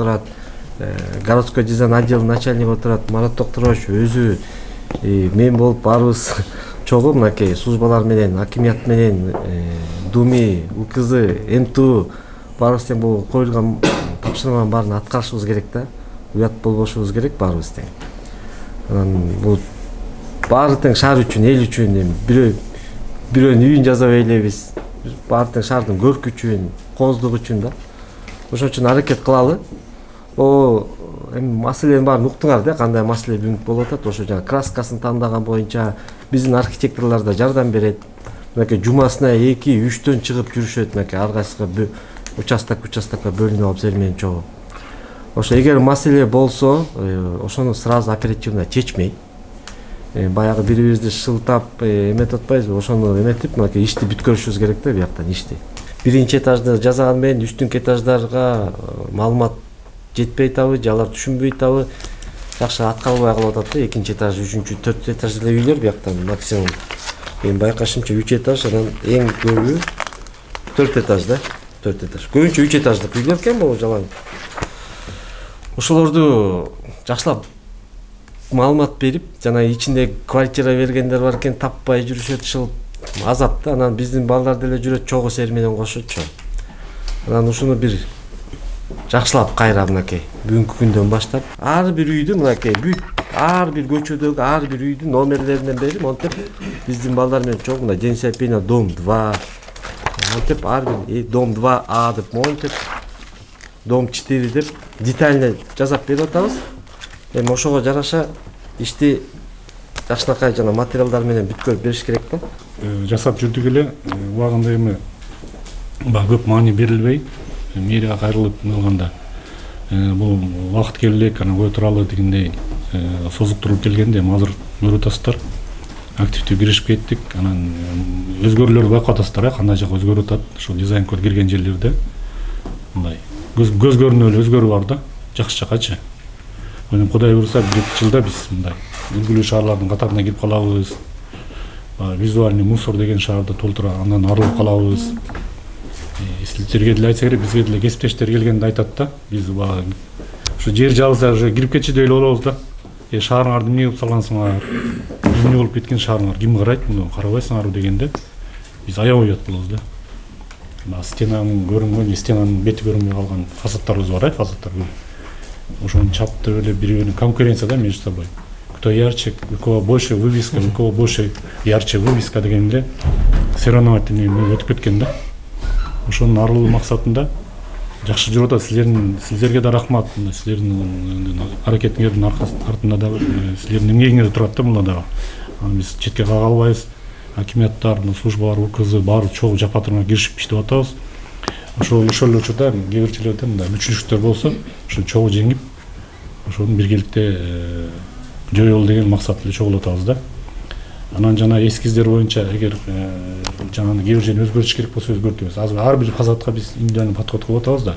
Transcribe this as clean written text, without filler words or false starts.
отурат, городской дизайн отделинин начальниги отурат, Марат Токторович өзү, мен болуп баарыбыз чогуу мынакей службалар менен, акимият менен, ДУМИ, УКЗ, МТУ баарыбыз тең бул коюлган тапшырманын баарын аткарышыбыз керек да. Уят болбошубуз керек баарыбыз тең. Анан бул баары тең шаар үчүн, эл үчүн, бирөөнүн үйүн жасап эйлебиз. Баары тең шаардын көркү үчүн, кооздугу үчүн да. Ошон үчүн аракет кылалы. Эми маселенин баарын уктуңар да, кандай маселе бүгүнкү болуп атат. Ошо жана краскасын тандаган боюнча биздин архитекторлор да жардам берет. Мынакей жумасына 2-3төн чыгып жүрүшөт, мынакей ар кайсыга участокко бөлүнүп алып сел менен чогуу. Ошо эгер маселе болсо, ошону сразу оперативно чечмей, баягы бири-бирибизди шылтап эметип атпайбызбы, ошону эметип, мынакей ишти бүткөрүшүбүз керек да, бияктан ишти. Биринчи этажды жасаган менен үстүнкү этаждарга маалымат жетпей атабы, же алар түшүнбөй атабы, жакшы аткарылбай калып атат да. Экинчи этаж, үчүнчү, төртүнчү этажда үйлөр бияктан максимум. Мен байкашымча 3 этаж, анан эң көбү 4 этаж да. 4 этаж. Көбүнчө 3 этаждык үйлөр экен бул жалаң. Ошолорду жакшылап маалымат берип, жана ичинде квартира бергендер бар экен, таппай жүрүшөт, шылып азап да. Анан биздин балдар деле жүрөт, чогуу сер менен кошотчу. Анан ушуну бир жакшылап кайра мынакей бүгүнкү күндөн баштап ар бир үйдүн мынакей бүт ар бир көчөдөгү ар бир үйдүн номерлеринен бери монтип биздин балдар менен чогуу мына Ден Сяпина дом 2 монтип ар бир дом 2А деп монтип дом 4 деп детально жазап берип атабыз. Эми ошого жараша ишти жакшынакай жана материалдар менен бүткөрүп бериш керек да. Жасап жүрдүк эле, убагында эми көп маани берилбей, мэрияга кайрылып калганда бул убакыт келе элек, анан кое туралы дегендей созуктуруп келгенде эми азыр көрүп атасыздар. Активдүү киришип кеттик. Анан өзгөрүүлөрдү байкап атасыздар, кандай жак өзгөрүп атат. Ошол дизайн код кирген жерлерде мындай көз көрүнүп өзгөрүү бар да, жакшы жакачы. Эми Кудай буйруса 1-2 жылда биз мындай үлгүлүү шаарлардын катарына кирип калабыз. Визуальный мусор деген шаарды толтура андан арылып калабыз. Силерге деле айтса керек, бизге деле кесиптештер келгенде айтат да, биз ушу жер жабылса уже кирип кетчү деп эле болобуз да. Шаарыңарды эмне кылып салгансыңар, эмне болуп кеткен шаарыңар, ким карайт муну, карабайсыңарбы дегенде биз аябай уят болобуз да. Стенанын көрүнгөн, стенанын бети көрүнбөй калган фасадтарыбыз бар, фасадтар. Ошону чаптып эле бири-бирине конкуренция да между собой. Кто ярче, у кого больше вывеска, у кого больше ярче вывеска дегенде соревновательный өтүп кеткен да. Ошонун арылуу максатында жакшы жүрүп атат. Силерге да рахмат. Силердин аракетиңердин артында да силердин эмгегиңер турат да мында дагы. Биз четке калбайбыз. Акимияттар, службалар, УКЗ баары чогуу жапатырына киришип иштеп атабыз. Ошол учурда кээ бир жерлерде мындай мүчүлүктөр болсо, ошо чогуу жеңип, ошону биргеликте жоёлуу деген максат менен чогулуп атабыз да. Анан жана эскиздер боюнча эгер жана кээ бир жерин өзгөртүш керек болсо өзгөртөбүз. Азыр ар бир фасадка биз индивидуальный подход кылып атабыз да.